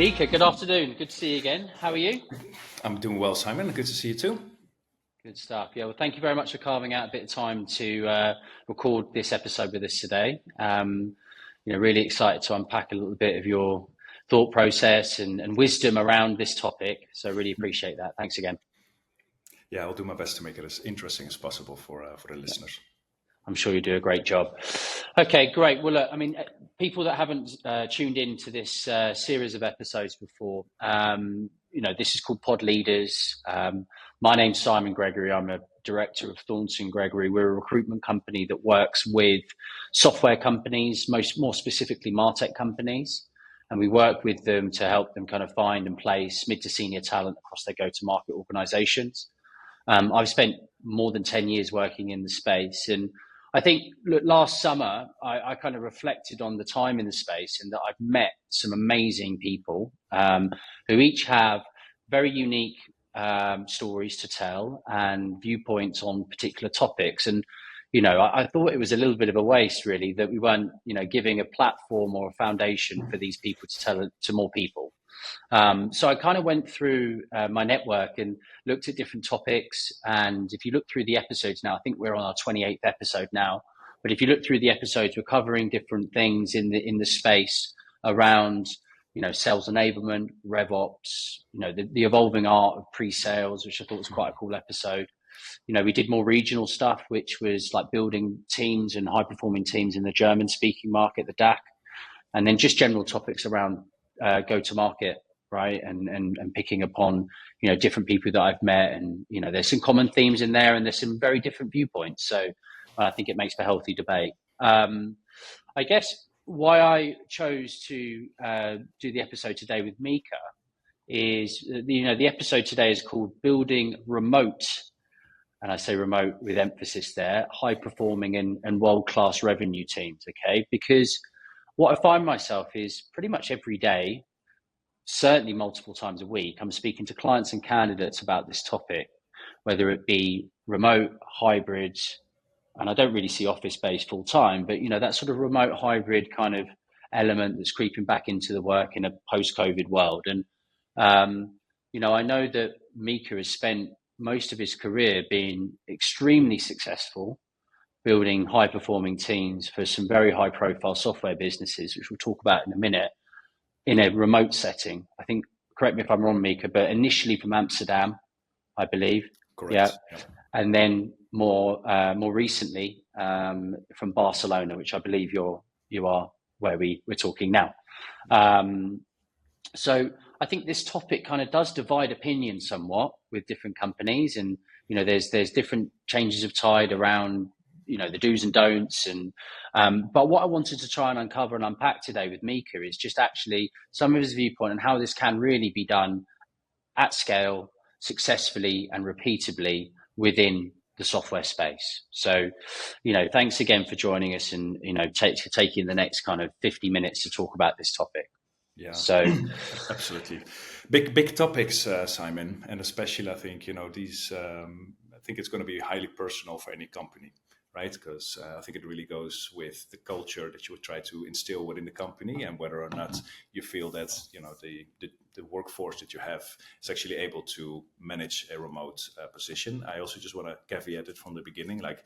Micah, good afternoon. Good to see you again. How are you? I'm doing well, Simon. Good to see you too. Good stuff. Yeah, well, thank you very much for carving out a bit of time to record this episode with us today. Really excited to unpack a little bit of your thought process and wisdom around this topic. So really appreciate that. Thanks again. Yeah, I'll do my best to make it as interesting as possible for the listeners. I'm sure you do a great job. Okay, great. Well, look, people that haven't tuned into this series of episodes before, this is called PodLeaders. My name's Simon Gregory. I'm a director of Thornton Gregory. We're a recruitment company that works with software companies, more specifically MarTech companies. And we work with them to help them kind of find and place mid to senior talent across their go-to-market organizations. I've spent more than 10 years working in the space. And I think last summer, I kind of reflected on the time in the space and that I've met some amazing people who each have very unique stories to tell and viewpoints on particular topics. And, I thought it was a little bit of a waste, really, that we weren't, giving a platform or a foundation for these people to tell it to more people. So I kind of went through my network and looked at different topics. And if you look through the episodes now, I think we're on our 28th episode now. But if you look through the episodes, we're covering different things in the space around, sales enablement, RevOps, the evolving art of pre-sales, which I thought was quite a cool episode. We did more regional stuff, which was like building teams and high performing teams in the German speaking market, the DACH, and then just general topics around go-to-market, right? And picking upon, different people that I've met, and, there's some common themes in there and there's some very different viewpoints. So I think it makes for healthy debate. I guess why I chose to do the episode today with Micah is, the episode today is called Building Remote. And I say remote with emphasis there, high performing and world-class revenue teams, okay? Because what I find myself is pretty much every day, certainly multiple times a week, I'm speaking to clients and candidates about this topic, whether it be remote, hybrid, and I don't really see office-based full-time, but, that sort of remote hybrid kind of element that's creeping back into the work in a post-COVID world. And, I know that Micah has spent most of his career being extremely successful, building high-performing teams for some very high-profile software businesses, which we'll talk about in a minute, in a remote setting. I think, correct me if I'm wrong, Micah, but initially from Amsterdam, I believe. Correct. Yeah. And then more recently from Barcelona, which I believe you are where we're talking now. So I think this topic kind of does divide opinion somewhat with different companies, and there's different changes of tide around the do's and don'ts, and but what I wanted to try and uncover and unpack today with Micah is just actually some of his viewpoint and how this can really be done at scale, successfully and repeatably within the software space. So, thanks again for joining us and taking the next kind of 50 minutes to talk about this topic. Yeah, so absolutely. Big topics, Simon, and especially I think, these, I think it's going to be highly personal for any company, right? Because I think it really goes with the culture that you would try to instill within the company, and whether or not you feel that, the workforce that you have is actually able to manage a remote position. I also just want to caveat it from the beginning, like,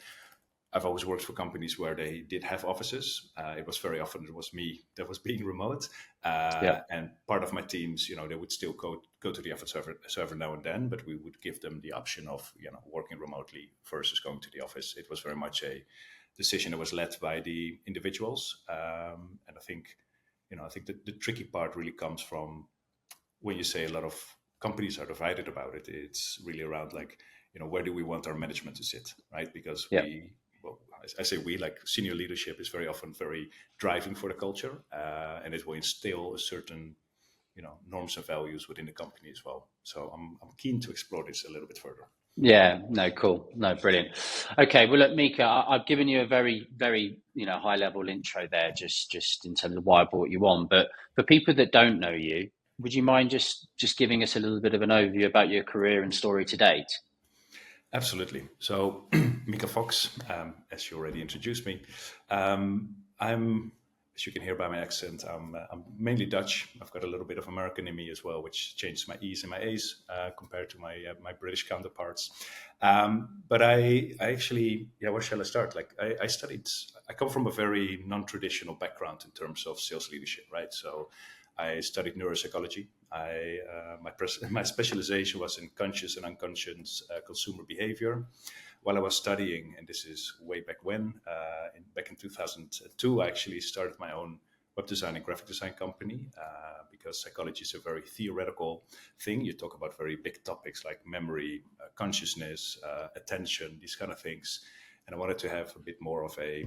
I've always worked for companies where they did have offices. It was very often it was me that was being remote, and part of my teams, they would still go to the office every now and then, but we would give them the option of working remotely versus going to the office. It was very much a decision that was led by the individuals, and I think the tricky part really comes from when you say a lot of companies are divided about it. It's really around like where do we want our management to sit, right? Because I say we, like senior leadership is very often very driving for the culture, and it will instill a certain, norms and values within the company as well. So I'm keen to explore this a little bit further. Yeah, no, cool. No, brilliant. Okay, well, look, Micah, I've given you a very, very, high level intro there, just in terms of why I brought you on. But for people that don't know you, would you mind just giving us a little bit of an overview about your career and story to date? Absolutely. So, Micah Fox, as you already introduced me, I'm as you can hear by my accent, I'm mainly Dutch. I've got a little bit of American in me as well, which changed my E's and my A's compared to my British counterparts. But I actually, where shall I start? Like I come from a very non-traditional background in terms of sales leadership, right? So I studied neuropsychology. My specialization was in conscious and unconscious consumer behavior. While I was studying, and this is way back when, back in 2002, I actually started my own web design and graphic design company because psychology is a very theoretical thing. You talk about very big topics like memory, consciousness, attention, these kind of things. And I wanted to have a bit more of a,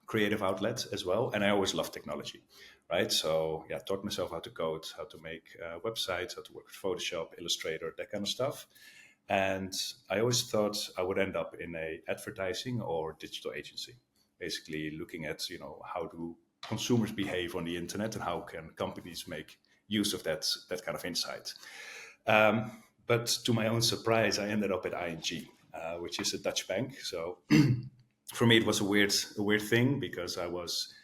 creative outlet as well. And I always loved technology, right? So I taught myself how to code, how to make websites, how to work with Photoshop, Illustrator, that kind of stuff. And I always thought I would end up in a advertising or digital agency, basically looking at, how do consumers behave on the internet and how can companies make use of that kind of insight. But to my own surprise, I ended up at ING, which is a Dutch bank. So for me, it was a weird thing because I was,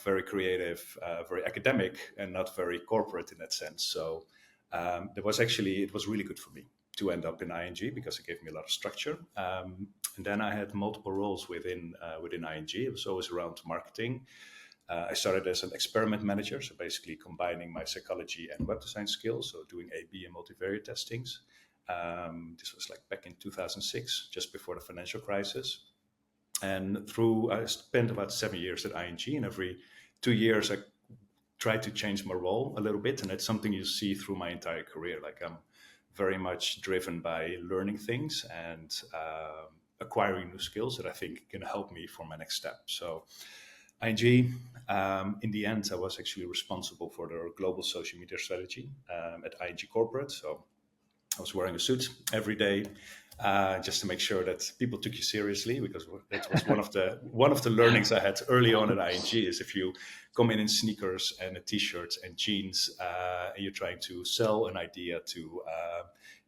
very creative, very academic, and not very corporate in that sense. So it was really good for me to end up in ING because it gave me a lot of structure. And then I had multiple roles within ING. It was always around marketing. I started as an experiment manager, so basically combining my psychology and web design skills, so doing A/B and multivariate testings. This was like back in 2006, just before the financial crisis. And I spent about 7 years at ING, and every 2 years I tried to change my role a little bit. And that's something you see through my entire career. Like I'm very much driven by learning things and acquiring new skills that I think can help me for my next step. So ING, in the end, I was actually responsible for their global social media strategy at ING Corporate. So I was wearing a suit every day just to make sure that people took you seriously, because that was one of the learnings I had early on at ING is if you come in sneakers and a t-shirt and jeans and you're trying to sell an idea to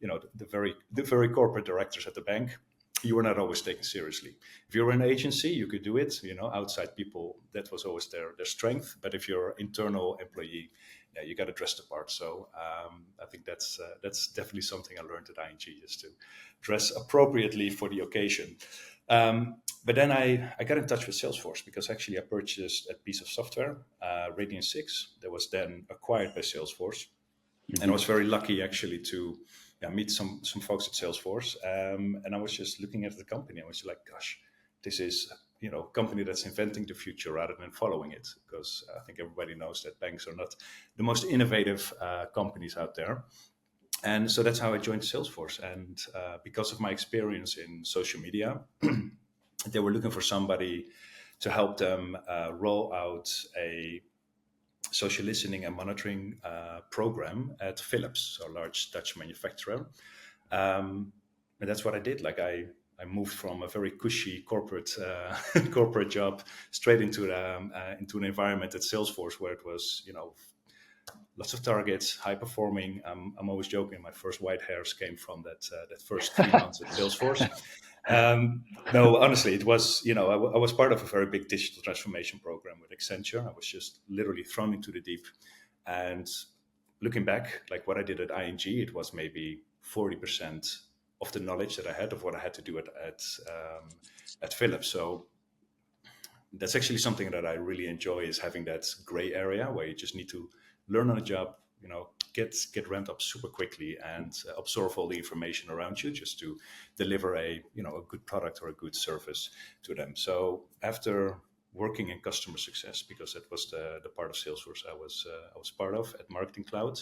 the very corporate directors at the bank, you were not always taken seriously. If you were an agency, you could do it. Outside people, that was always their strength. But if you're an internal employee, you got to dress the part. So I think that's definitely something I learned at ING, is to dress appropriately for the occasion. But then I got in touch with Salesforce because actually I purchased a piece of software, Radian 6, that was then acquired by Salesforce. Mm-hmm. And I was very lucky actually to meet some folks at Salesforce. And I was just looking at the company. I was like, gosh, this is a company that's inventing the future rather than following it. Because I think everybody knows that banks are not the most innovative companies out there. And so that's how I joined Salesforce. And because of my experience in social media, they were looking for somebody to help them roll out a social listening and monitoring program at Philips, a large Dutch manufacturer. And that's what I did. Like I moved from a very cushy corporate job straight into an environment at Salesforce where it was, lots of targets, high performing. I'm always joking. My first white hairs came from that first 3 months at Salesforce. No, honestly, it was, I was part of a very big digital transformation program with Accenture. I was just literally thrown into the deep. And looking back, like what I did at ING, it was maybe 40% of the knowledge that I had of what I had to do at Philips. So that's actually something that I really enjoy, is having that gray area where you just need to learn on a job, get ramped up super quickly and absorb all the information around you just to deliver a good product or a good service to them. So after working in customer success, because that was the part of Salesforce I was part of at Marketing Cloud,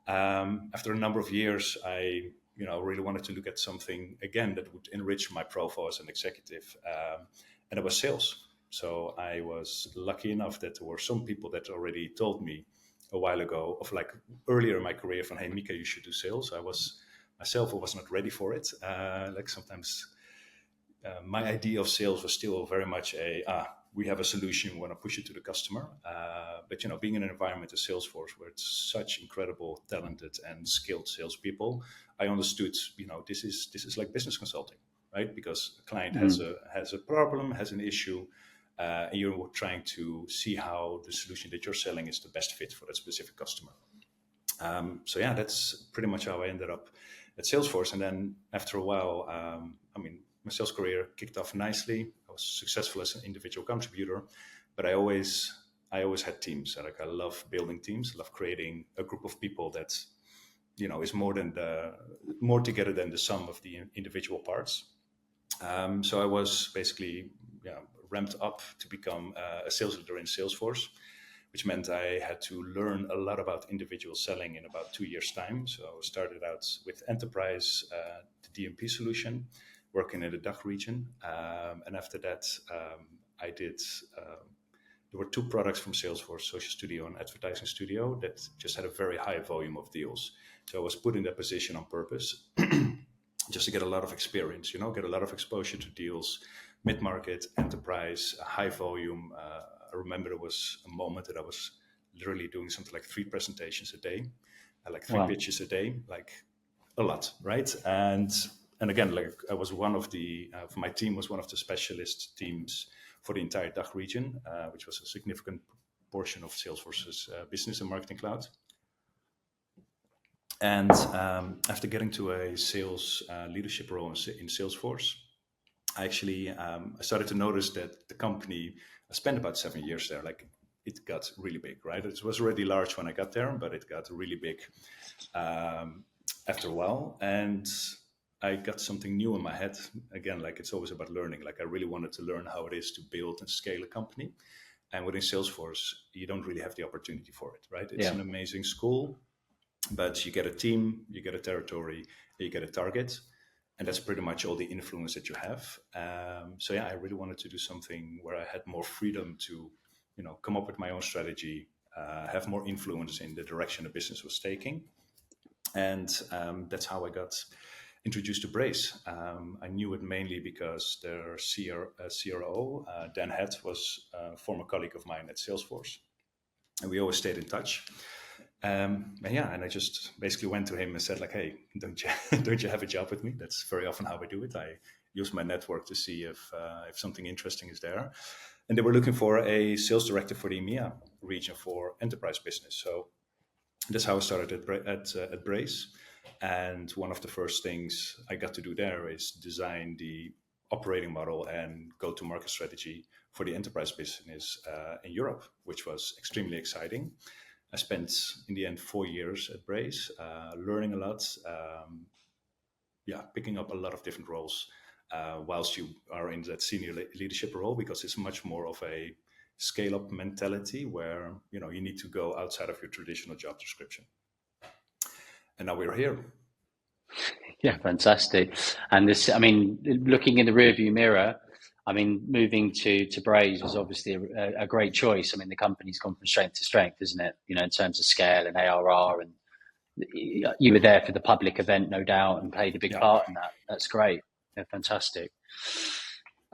after a number of years, I really wanted to look at something again that would enrich my profile as an executive, and it was sales. So I was lucky enough that there were some people that already told me a while ago, of like earlier in my career, from, hey, Micah, you should do sales. I was not ready for it. Like sometimes my idea of sales was still very much we have a solution, we want to push it to the customer. But being in an environment of Salesforce where it's such incredible, talented and skilled salespeople, I understood, this is like business consulting, right? Because a client has a problem, has an issue. and you're trying to see how the solution that you're selling is the best fit for that specific customer. So yeah, that's pretty much how I ended up at Salesforce. And then after a while, my sales career kicked off nicely. I was successful as an individual contributor, but I always had teams. Like, I love building teams, I love creating a group of people that, is more together than the sum of the individual parts. So I was basically ramped up to become a sales leader in Salesforce, which meant I had to learn a lot about individual selling in about 2 years' time. So I started out with enterprise, the DMP solution, working in the DACH region. And after that, there were 2 products from Salesforce, Social Studio and Advertising Studio, that just had a very high volume of deals. So I was put in that position on purpose just to get a lot of experience, get a lot of exposure to deals, mid-market, enterprise, high volume. I remember there was a moment that I was literally doing something like 3 presentations a day, like 3 pitches a day, like a lot, right? And again, like, I was one of my team was one of the specialist teams for the entire DACH region, which was a significant portion of Salesforce's business and marketing cloud. And after getting to a sales leadership role in Salesforce, I actually I started to notice that the company, I spent about 7 years there, like, it got really big, right? It was already large when I got there, but it got really big after a while. And I got something new in my head. Again, like, it's always about learning. Like, I really wanted to learn how it is to build and scale a company. And within Salesforce, you don't really have the opportunity for it, right? It's an amazing school, but you get a team, you get a territory, you get a target. And that's pretty much all the influence that you have. So yeah, I really wanted to do something where I had more freedom to, come up with my own strategy, have more influence in the direction the business was taking. And that's how I got introduced to Braze. I knew it mainly because their CRO, Dan Head, was a former colleague of mine at Salesforce. And we always stayed in touch. And I just basically went to him and said, like, hey, don't you have a job with me? That's very often how I do it. I use my network to see if something interesting is there. And they were looking for a sales director for the EMEA region for enterprise business. So that's how I started at Braze. And one of the first things I got to do there is design the operating model and go-to-market strategy for the enterprise business in Europe, which was extremely exciting. I spent, in the end, 4 years at Braze, learning a lot, picking up a lot of different roles whilst you are in that senior leadership role, because it's much more of a scale-up mentality where, you need to go outside of your traditional job description. And now we're here. Yeah, fantastic. And this, looking in the rearview mirror, moving to Braze was obviously a great choice. The company's gone from strength to strength, isn't it? In terms of scale and ARR, and you were there for the public event, no doubt, and played a big part in that. That's great. Yeah, fantastic.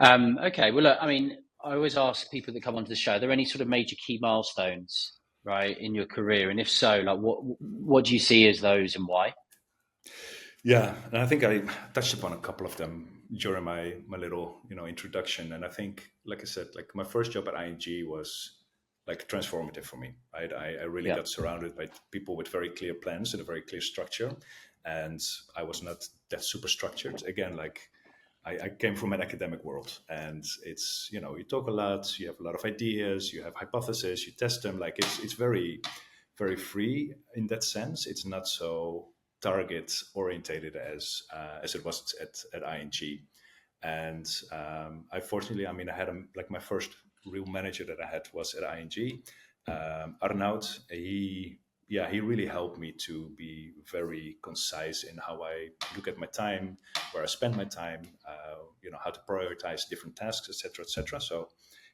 Okay, well, look, I always ask people that come onto the show, are there any sort of major key milestones, right, in your career? And if so, like, what do you see as those and why? Yeah, and I think I touched upon a couple of them during my little introduction. And I think, like I said, like, my first job at ING was like transformative for me, right? I really got surrounded by people with very clear plans and a very clear structure, and I was not that super structured. Again, like, I came from an academic world, and it's, you talk a lot, you have a lot of ideas, you have hypotheses, you test them. Like, it's very, very free in that sense. It's not so target orientated as it was at ING. And I fortunately, I had my first real manager that I had was at ING, Arnoud. He really helped me to be very concise in how I look at my time, where I spend my time, how to prioritize different tasks, etc., etc. So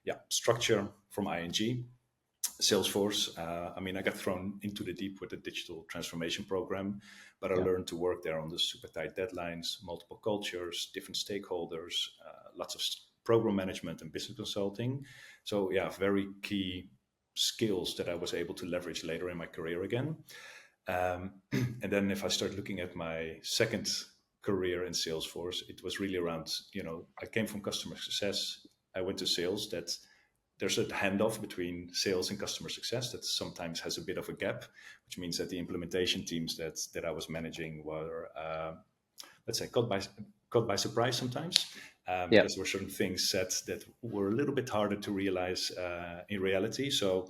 yeah, structure from ING. Salesforce, I got thrown into the deep with the digital transformation program, but I learned to work there on the super tight deadlines, multiple cultures, different stakeholders, lots of program management and business consulting. So yeah, very key skills that I was able to leverage later in my career again. And then if I start looking at my second career in Salesforce, it was really around, I came from customer success. I went to sales. That there's a handoff between sales and customer success that sometimes has a bit of a gap, which means that the implementation teams that I was managing were, let's say, caught by surprise sometimes, because there were certain things said that were a little bit harder to realize in reality. So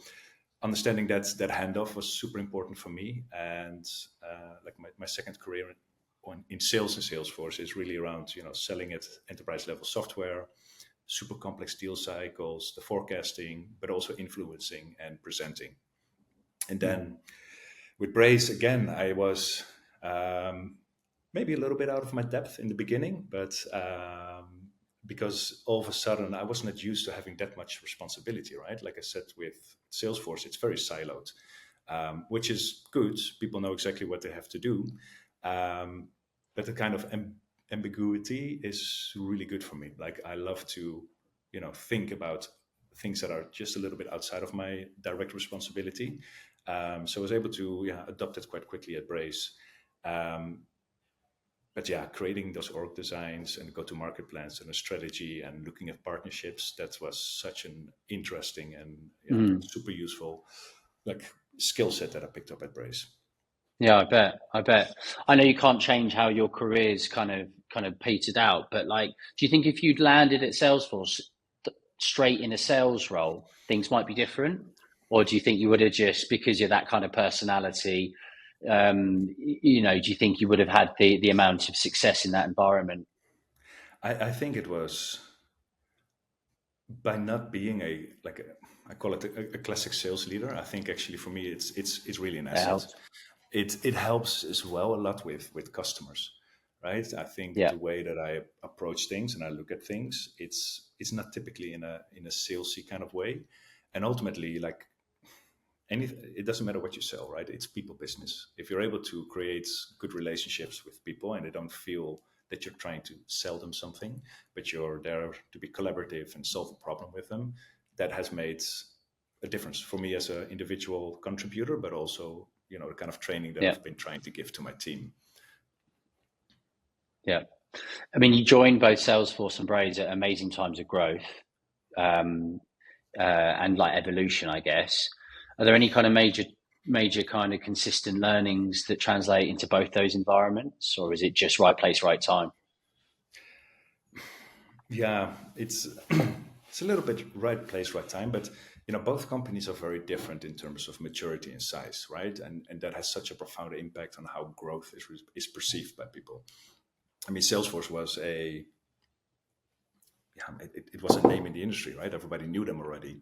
understanding that handoff was super important for me. And like my second career in sales and Salesforce is really around, selling at enterprise level software, super complex deal cycles, the forecasting, but also influencing and presenting. And then with Braze, again, I was maybe a little bit out of my depth in the beginning, but because all of a sudden I was not used to having that much responsibility, right? Like I said, with Salesforce, it's very siloed, which is good. People know exactly what they have to do. But the kind of ambiguity is really good for me. Like I love to, think about things that are just a little bit outside of my direct responsibility. So I was able to adopt it quite quickly at Braze. But yeah, creating those org designs and go-to-market plans and a strategy and looking at partnerships, that was such an interesting and super useful skill set that I picked up at Braze. Yeah, I bet. I know you can't change how your career's kind of petered out, but do you think if you'd landed at Salesforce straight in a sales role, things might be different? Or do you think you would have just, because you're that kind of personality, do you think you would have had the amount of success in that environment? I think it was by not being I call it a classic sales leader. I think actually for me, it's really an asset. It helps as well a lot with customers, right? I think the way that I approach things and I look at things, it's not typically in a salesy kind of way. And ultimately, it doesn't matter what you sell, right? It's people business. If you're able to create good relationships with people and they don't feel that you're trying to sell them something, but you're there to be collaborative and solve a problem with them, that has made a difference for me as an individual contributor, but also, the kind of training that I've been trying to give to my team. Yeah. I mean, you joined both Salesforce and Braze at amazing times of growth and evolution, I guess. Are there any kind of major kind of consistent learnings that translate into both those environments, or is it just right place, right time? Yeah, it's a little bit right place, right time, but both companies are very different in terms of maturity and size, right? And that has such a profound impact on how growth is perceived by people. I mean, Salesforce was it was a name in the industry, right? Everybody knew them already.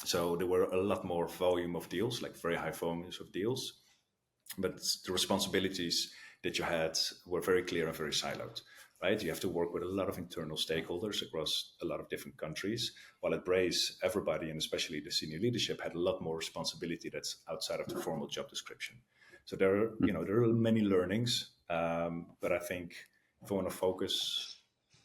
So there were a lot more volume of deals, like very high volumes of deals. But the responsibilities that you had were very clear and very siloed, right? You have to work with a lot of internal stakeholders across a lot of different countries. While at Braze, everybody, and especially the senior leadership, had a lot more responsibility that's outside of the formal job description. So there are many learnings, but I think if I want to focus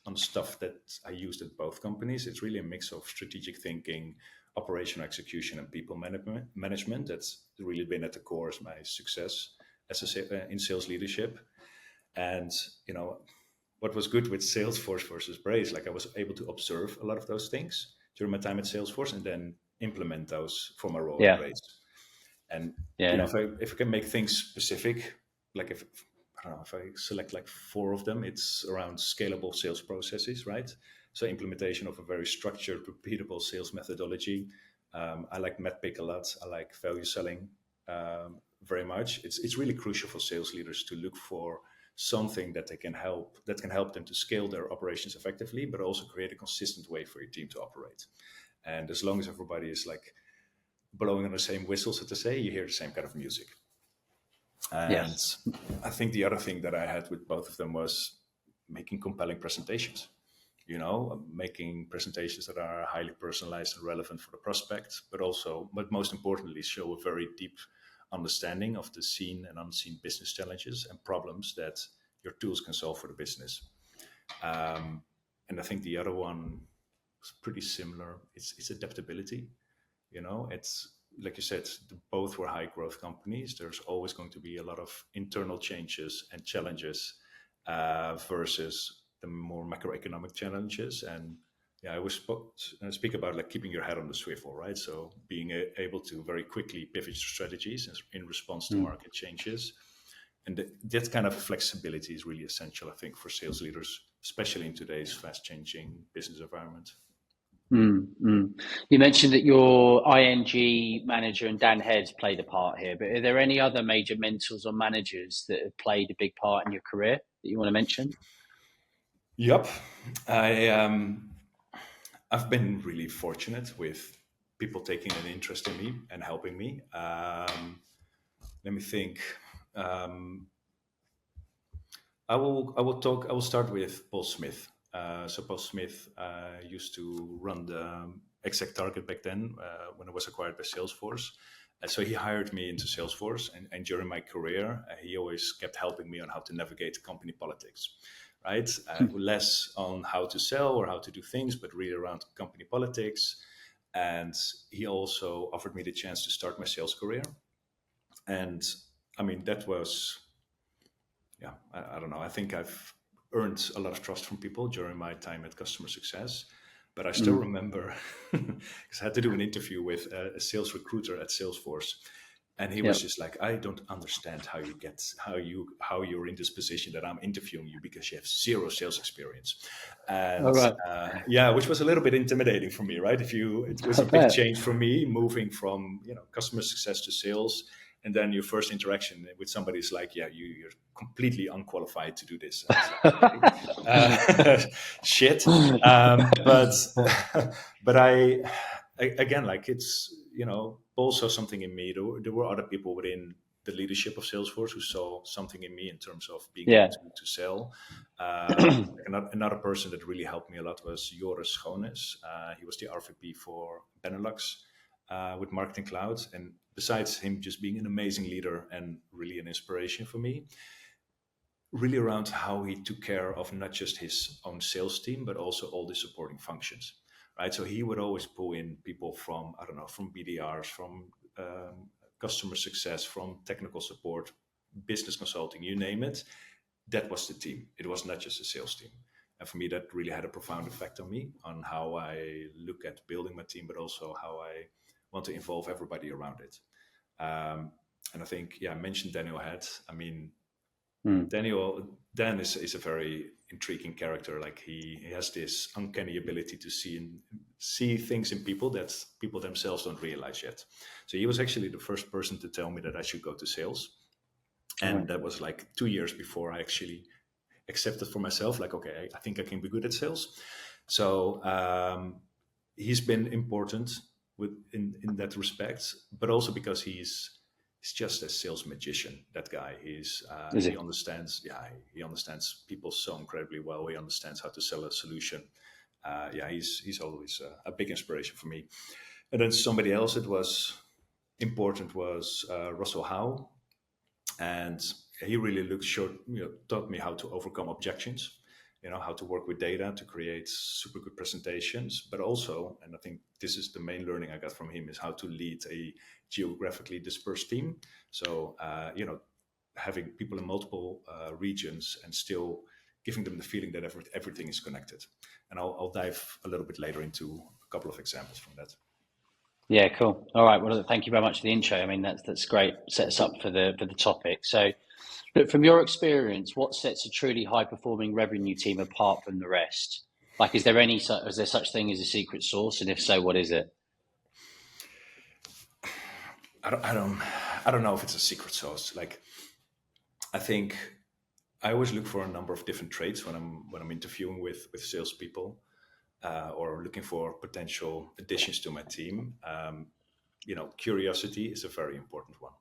on stuff that I used at both companies, it's really a mix of strategic thinking, operational execution, and people management. That's really been at the core of my success in sales leadership. And what was good with Salesforce versus Braze, I was able to observe a lot of those things during my time at Salesforce and then implement those for my role at Braze. And if I can make things specific, if I select 4 of them, it's around scalable sales processes, right? So implementation of a very structured, repeatable sales methodology. I like MEDPIC a lot. I like value selling very much. It's really crucial for sales leaders to look for something that can help them to scale their operations effectively, but also create a consistent way for your team to operate. And as long as everybody is blowing on the same whistle, so to say, you hear the same kind of music. And I think the other thing that I had with both of them was making compelling presentations, making presentations that are highly personalized and relevant for the prospect, but most importantly, show a very deep understanding of the seen and unseen business challenges and problems that your tools can solve for the business. And I think the other one was pretty similar. It's adaptability. It's like you said, both were high growth companies. There's always going to be a lot of internal changes and challenges versus the more macroeconomic challenges. And yeah, I was speak about like keeping your head on the swivel, right? So being able to very quickly pivot your strategies in response to Mm. market changes. And that kind of flexibility is really essential, I think, for sales leaders, especially in today's fast changing business environment. You mentioned that your ING manager and Dan Heads played a part here, but are there any other major mentors or managers that have played a big part in your career that you want to mention? Yep. I I've been really fortunate with people taking an interest in me and helping me. Let me think. Um, I will start with Paul Smith. So Paul Smith used to run the exact target back then when it was acquired by Salesforce. So he hired me into Salesforce, and during my career, he always kept helping me on how to navigate company politics, right? Less on how to sell or how to do things, but really around company politics. And he also offered me the chance to start my sales career. And I mean, that was, yeah, I don't know. I think I've earned a lot of trust from people during my time at Customer Success. But I still remember because I had to do an interview with a sales recruiter at Salesforce, and he was Yep. just like, "I don't understand how you're in this position that I'm interviewing you because you have zero sales experience," All and right. yeah, which was a little bit intimidating for me, right? It was I a big bet. change for me moving from customer success to sales, and then your first interaction with somebody is like, "Yeah, you're completely unqualified to do this." And it's like, okay, shit. But but again, like it's Paul saw something in me. There were other people within the leadership of Salesforce who saw something in me in terms of being able Yeah. to sell. Like another person that really helped me a lot was Joris Schones. He was the RVP for Benelux with Marketing Cloud. And besides him just being an amazing leader and really an inspiration for me, really around how he took care of not just his own sales team, but also all the supporting functions, right? So he would always pull in people from, I don't know, from BDRs, from customer success, from technical support, business consulting, you name it. That was the team. It was not just a sales team. And for me, that really had a profound effect on me, on how I look at building my team, but also how I want to involve everybody around it. And I think, yeah, I mentioned Daniel Head. I mean, Dan is a very intriguing character. Like he has this uncanny ability to see things in people that people themselves don't realize yet. So he was actually the first person to tell me that I should go to sales. And Right. that was like 2 years before I actually accepted for myself, like, okay, I think I can be good at sales. So he's been important in that respect, but also because he's just a sales magician. That guy, Is he it? understands. Yeah, he understands people so incredibly well. He understands how to sell a solution. Yeah, he's always a big inspiration for me. And then somebody else that was important was Russell Howe, and he really taught me how to overcome objections, how to work with data to create super good presentations, but also, and I think this is the main learning I got from him, is how to lead a geographically dispersed team. So having people in multiple regions and still giving them the feeling that everything is connected. And I'll dive a little bit later into a couple of examples from that. Yeah, cool. All right. Well, thank you very much for the intro. I mean, that's great. Sets up for the topic. So, look, from your experience, what sets a truly high performing revenue team apart from the rest? Like, is there such thing as a secret sauce, and if so, what is it? I don't know if it's a secret sauce. Like, I think I always look for a number of different traits when I'm interviewing with salespeople or looking for potential additions to my team. Curiosity is a very important one,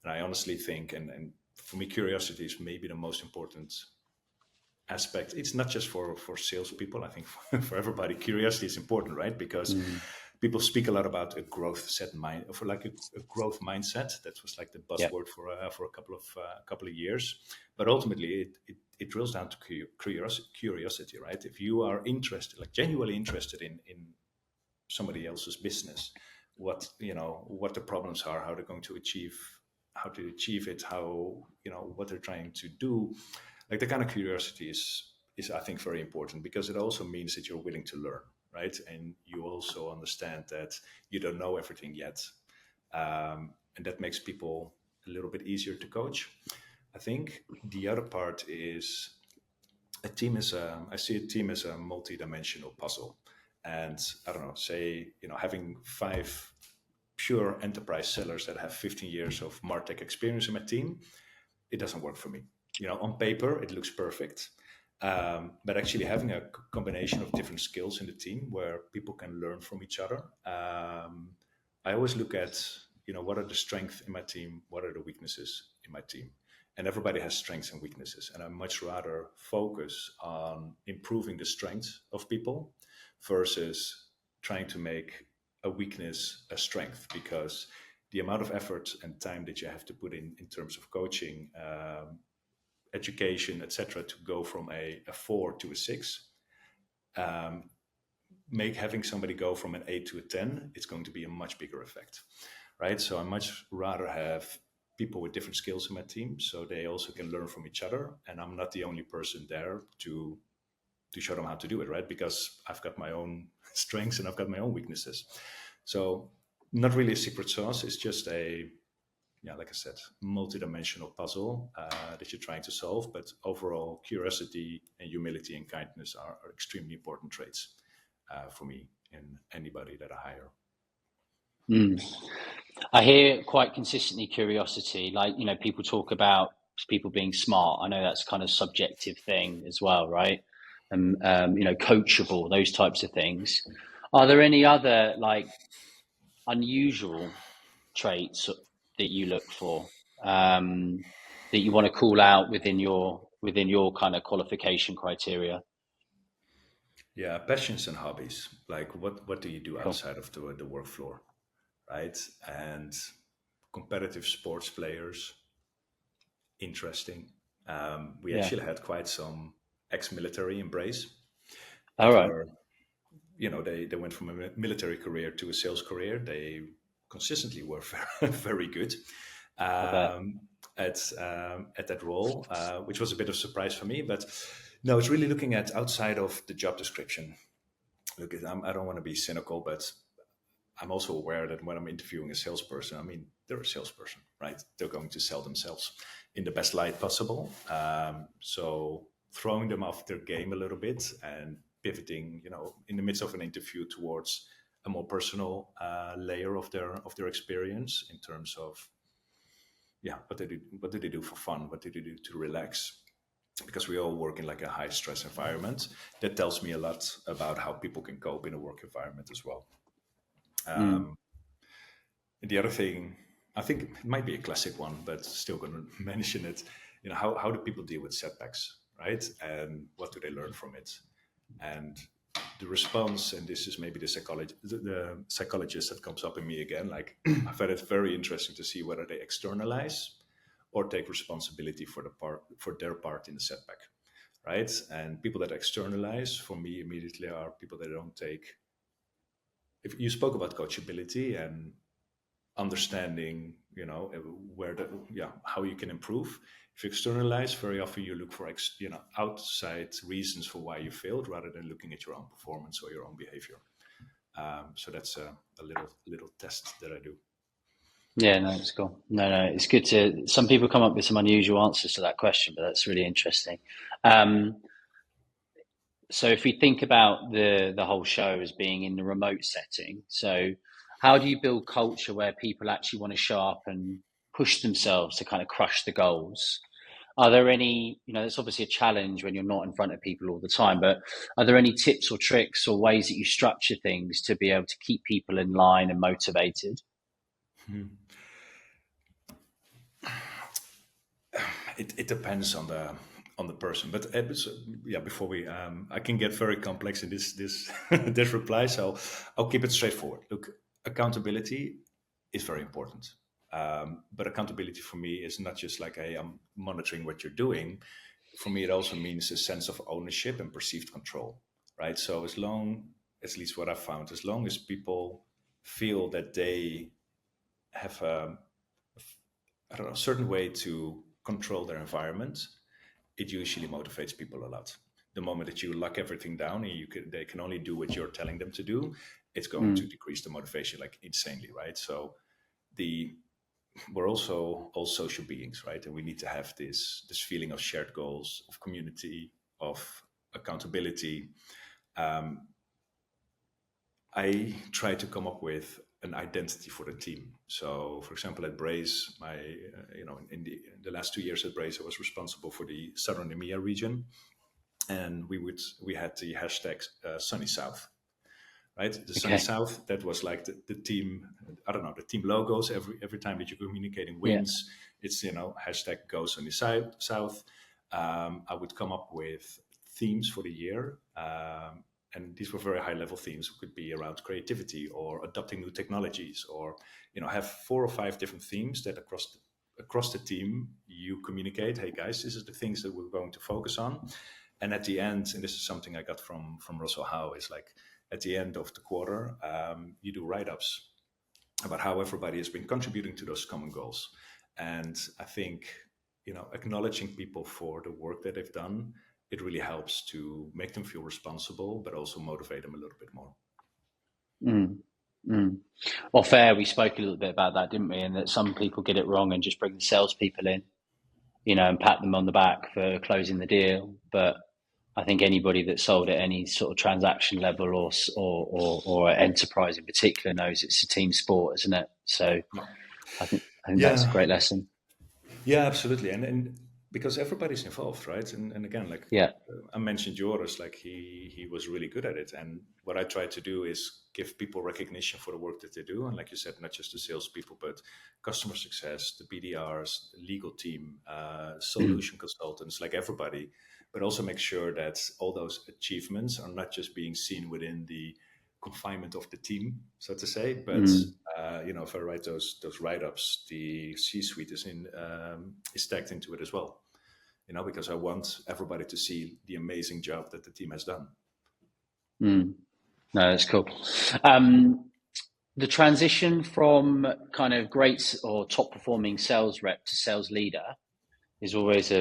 and I honestly think, and for me, curiosity is maybe the most important aspect. It's not just for salespeople. I think for everybody, curiosity is important, right? Because Mm, people speak a lot about a growth mindset. That was like the yeah. buzzword for a couple of years. But ultimately, it drills down to curiosity, right? If you are interested, like genuinely interested in somebody else's business, what the problems are, how to achieve it, how what they're trying to do, like the kind of curiosity is I think very important, because it also means that you're willing to learn, right? And you also understand that you don't know everything yet. And that makes people a little bit easier to coach. I think the other part is I see a team as a multi-dimensional puzzle. And I don't know, say, having 5 pure enterprise sellers that have 15 years of MarTech experience in my team, it doesn't work for me. On paper, it looks perfect. But actually having a combination of different skills in the team where people can learn from each other. I always look at, what are the strengths in my team? What are the weaknesses in my team? And everybody has strengths and weaknesses. And I much rather focus on improving the strengths of people versus trying to make a weakness a strength, because the amount of effort and time that you have to put in terms of coaching, education, etc., to go from a 4 to a 6, having somebody go from an 8 to a 10, it's going to be a much bigger effect, right? So I much rather have people with different skills in my team so they also can learn from each other, and I'm not the only person there to show them how to do it, right? Because I've got my own strengths and I've got my own weaknesses. So not really a secret sauce. It's just like I said, multi-dimensional puzzle that you're trying to solve. But overall, curiosity and humility and kindness are extremely important traits for me in anybody that I hire. I hear quite consistently curiosity. Like, people talk about people being smart. I know that's kind of subjective thing as well, right? And coachable, those types of things. Are there any other unusual traits that you look for, that you want to call out within your kind of qualification criteria? Yeah, passions and hobbies. Like what do you do Cool. outside of the work floor, right? And competitive sports players, interesting. We Yeah. actually had quite some ex-military in Braze All that right. were, they went from a military career to a sales career. They consistently were very good I bet. at that role, which was a bit of a surprise for me. But no, it's really looking at outside of the job description. Look, I don't want to be cynical, but I'm also aware that when I'm interviewing a salesperson, I mean, they're a salesperson, right? They're going to sell themselves in the best light possible. So throwing them off their game a little bit and pivoting, in the midst of an interview towards a more personal layer of their experience in terms of, what do they do for fun? What do they do to relax? Because we all work in like a high stress environment. That tells me a lot about how people can cope in a work environment as well. Mm. The other thing, I think it might be a classic one, but still going to mention it. How do people deal with setbacks, right? And what do they learn from it? And the response, and this is maybe the psychologist that comes up in me again. Like I find it very interesting to see whether they externalize or take responsibility for their part in the setback, right? And people that externalize, for me, immediately are people that don't take. If you spoke about coachability and understanding, how you can improve. If you externalize, very often you look for outside reasons for why you failed rather than looking at your own performance or your own behavior. So that's a little test that I do. Yeah, no, it's cool. No, it's good to. Some people come up with some unusual answers to that question, but that's really interesting. Um, so if we think about the whole show as being in the remote setting, so how do you build culture where people actually want to show up and push themselves to kind of crush the goals? Are there any, it's obviously a challenge when you're not in front of people all the time, but are there any tips or tricks or ways that you structure things to be able to keep people in line and motivated? Hmm. It depends on the person, but before we I can get very complex in this this reply, so I'll keep it straightforward. Look, accountability is very important, but accountability for me is not just like, hey, I'm monitoring what you're doing. For me, it also means a sense of ownership and perceived control, right? So as long, at least what I've found, as long as people feel that they have a certain way to control their environment, it usually motivates people a lot. The moment that you lock everything down and they can only do what you're telling them to do, it's going to decrease the motivation like insanely, right? So we're also all social beings, right? And we need to have this feeling of shared goals, of community, of accountability. I try to come up with an identity for the team. So, for example, at Braze, in the last 2 years at Braze, I was responsible for the Southern EMEA region, and we had the hashtag Sunny South. Right, the Sunny South. That was like the team. I don't know, the team logos. Every time that you're communicating wins, it's hashtag Go Sunny South. I would come up with themes for the year, and these were very high level themes. It could be around creativity or adopting new technologies, or have 4 or 5 different themes that across the team you communicate. Hey guys, this is the things that we're going to focus on. And at the end, and this is something I got from Russell Howe, is like, at the end of the quarter, you do write-ups about how everybody has been contributing to those common goals. And I think, acknowledging people for the work that they've done, it really helps to make them feel responsible, but also motivate them a little bit more. Off air, we spoke a little bit about that, didn't we? And that some people get it wrong and just bring the salespeople in, and pat them on the back for closing the deal. But I think anybody that's sold at any sort of transaction level or enterprise in particular knows it's a team sport, isn't it? So I think that's a great lesson. Yeah, absolutely. And because everybody's involved, right? And again, I mentioned Joris, like he was really good at it. And what I try to do is give people recognition for the work that they do. And like you said, not just the salespeople, but customer success, the BDRs, the legal team, solution consultants, like everybody. But also make sure that all those achievements are not just being seen within the confinement of the team, so to say. But if I write those write-ups, the C-suite is tagged into it as well. Because I want everybody to see the amazing job that the team has done. No, that's cool. The transition from kind of great or top performing sales rep to sales leader is always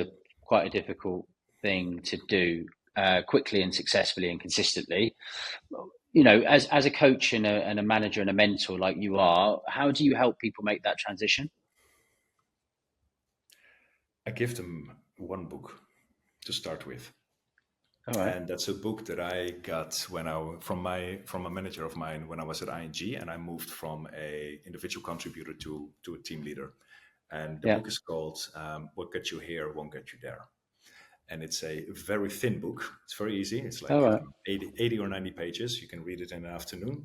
quite a difficult thing to do quickly and successfully and consistently. As a coach and a manager and a mentor like you are, how do you help people make that transition? I give them one book to start with. All right. And that's a book that I got from a manager of mine when I was at ING, and I moved from a individual contributor to a team leader. And the book is called What Got You Here Won't Get You There. And it's a very thin book. It's very easy. It's like 80 or 90 pages. You can read it in an afternoon.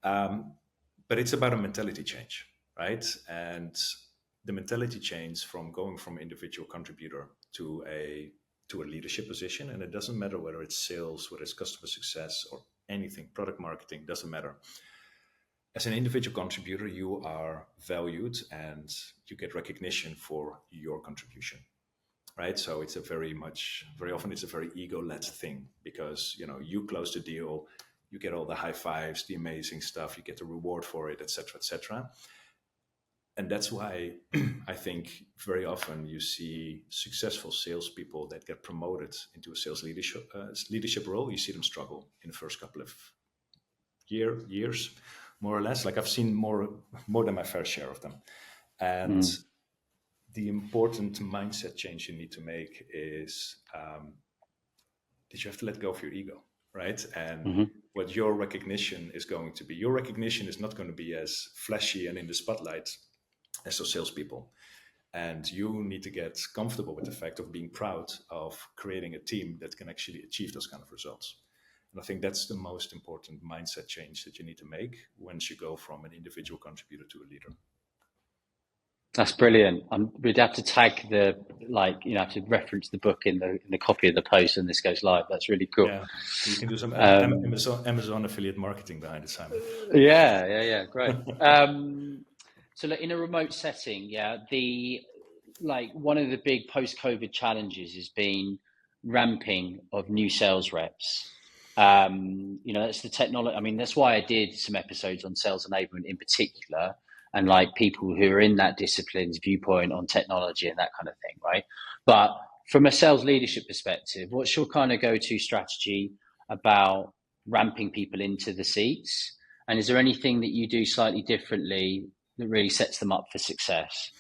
But it's about a mentality change, right? And the mentality change from going from individual contributor to a leadership position. And it doesn't matter whether it's sales, whether it's customer success or anything, product marketing, doesn't matter. As an individual contributor, you are valued and you get recognition for your contribution. Right. So it's very often it's a very ego-led thing because, you close the deal, you get all the high fives, the amazing stuff, you get the reward for it, et cetera, et cetera. And that's why I think very often you see successful salespeople that get promoted into a sales leadership role. You see them struggle in the first couple of years, more or less. Like I've seen more than my fair share of them. And the important mindset change you need to make is that you have to let go of your ego, right? And what your recognition is going to be. Your recognition is not going to be as flashy and in the spotlight as those salespeople. And you need to get comfortable with the fact of being proud of creating a team that can actually achieve those kind of results. And I think that's the most important mindset change that you need to make once you go from an individual contributor to a leader. That's brilliant. We'd have to tag have to reference the book in the copy of the post when this goes live. That's really cool. Yeah, you can do some Amazon affiliate marketing behind it, Simon. Yeah, great. So in a remote setting, one of the big post-COVID challenges has been ramping of new sales reps. That's the technology. I mean, that's why I did some episodes on Sales Enablement in particular, and people who are in that discipline's viewpoint on technology and that kind of thing, right? But from a sales leadership perspective, what's your kind of go-to strategy about ramping people into the seats? And is there anything that you do slightly differently that really sets them up for success?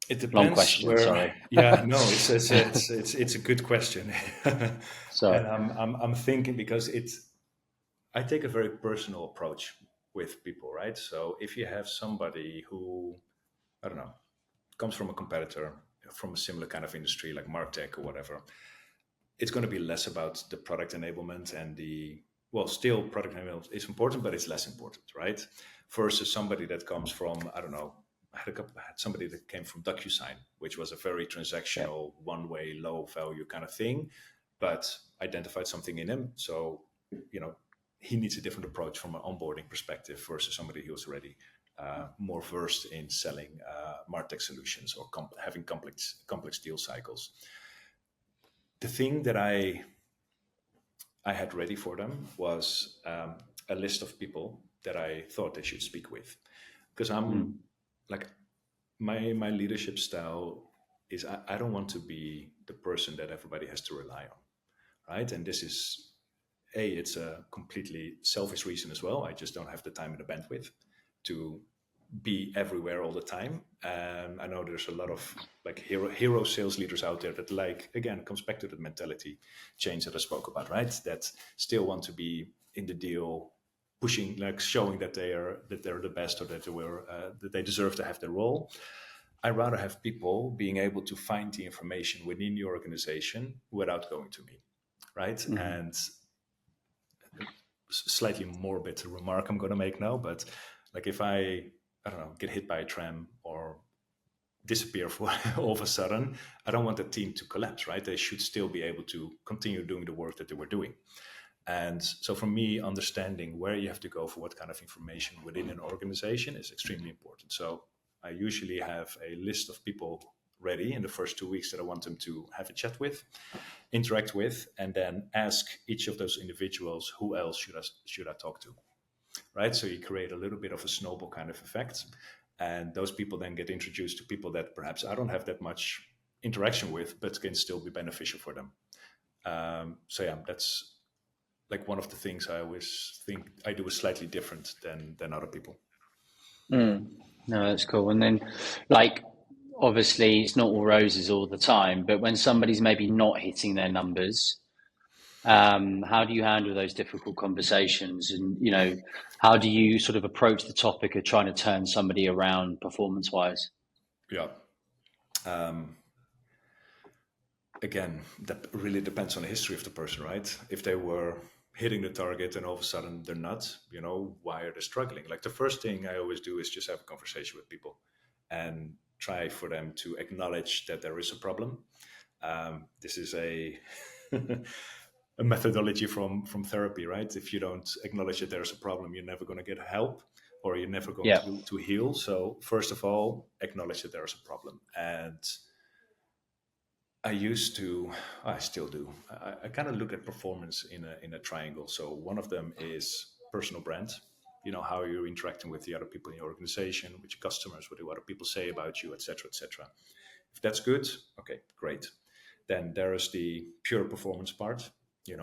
It Long depends question, where. sorry. Yeah, no, it's a good question, Sorry. and I'm thinking because I take a very personal approach with people, right? So if you have somebody who, I don't know, comes from a competitor from a similar kind of industry like MarTech or whatever, it's going to be less about the product enablement and still product enablement is important, but it's less important, right? Versus somebody that comes from, I don't know, I had somebody that came from DocuSign, which was a very Yeah. transactional, one-way, low-value kind of thing, but identified something in him. So, he needs a different approach from an onboarding perspective versus somebody who's already more versed in selling MarTech solutions or having complex deal cycles. The thing that I had ready for them was a list of people that I thought they should speak with, because I'm like my leadership style is I don't want to be the person that everybody has to rely on, right? And this is it's a completely selfish reason as well. I just don't have the time and the bandwidth to be everywhere all the time. I know there's a lot of like hero sales leaders out there that, like, again, comes back to the mentality change that I spoke about, right? That still want to be in the deal, pushing, like showing that they're the best, or that they deserve to have their role. I rather have people being able to find the information within your organization without going to me, right? And slightly morbid remark I'm going to make now, but like if I don't know, get hit by a tram or disappear for all of a sudden, I don't want the team to collapse, right? They should still be able to continue doing the work that they were doing. And so for me, understanding where you have to go for what kind of information within an organization is extremely important. So I usually have a list of people ready in the first 2 weeks that I want them to have a chat with, interact with, and then ask each of those individuals, who else should I talk to, right? So you create a little bit of a snowball kind of effect, and those people then get introduced to people that perhaps I don't have that much interaction with, but can still be beneficial for them. So yeah, that's like one of the things I always think I do is slightly different than other people. No, that's cool. And then, like, obviously, it's not all roses all the time, but when somebody's maybe not hitting their numbers, how do you handle those difficult conversations? And, how do you sort of approach the topic of trying to turn somebody around performance-wise? Yeah. Again, that really depends on the history of the person, right? If they were hitting the target and all of a sudden they're not, why are they struggling? Like the first thing I always do is just have a conversation with people and try for them to acknowledge that there is a problem. This is a a methodology from therapy, right? If you don't acknowledge that there's a problem, you're never going to get help, or you're never going Yeah. to heal. So first of all, acknowledge that there's a problem. And I still do. I kind of look at performance in a triangle. So one of them is personal brand. How you're interacting with the other people in your organization, with your customers, what do other people say about you, etc., etc. If that's good, okay, great. Then there is the pure performance part.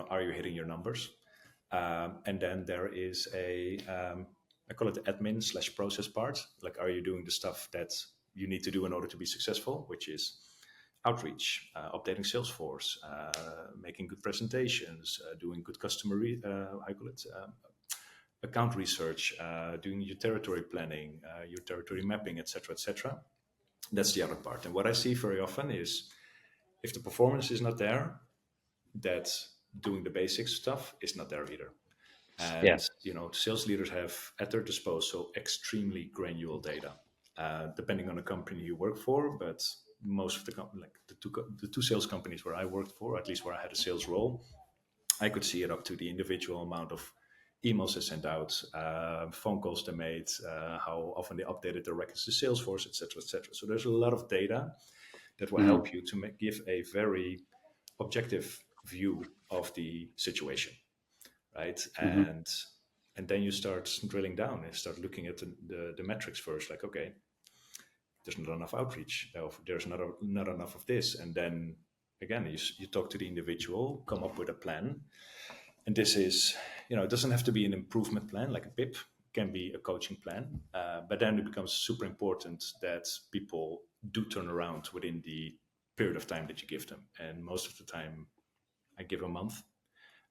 Are you hitting your numbers? And then there is I call it the admin/process part. Like, are you doing the stuff that you need to do in order to be successful, which is outreach, updating Salesforce, making good presentations, doing good customer, account research, doing your territory planning, your territory mapping, etc., etc. That's the other part. And what I see very often is, if the performance is not there, that doing the basic stuff is not there either. Yeah. And sales leaders have at their disposal extremely granular data, depending on the company you work for. But most of the two sales companies where I worked for, at least where I had a sales role, I could see it up to the individual amount of emails they sent out, phone calls they made, how often they updated their records to Salesforce, etc., etc. So there's a lot of data that will help you to give a very objective view of the situation, right? And then you start drilling down and start looking at the metrics first. Like, okay, there's not enough outreach, there's not enough of this. And then again, you talk to the individual, come up with a plan. And this is, it doesn't have to be an improvement plan like a PIP, it can be a coaching plan. But then it becomes super important that people do turn around within the period of time that you give them. And most of the time I give a month,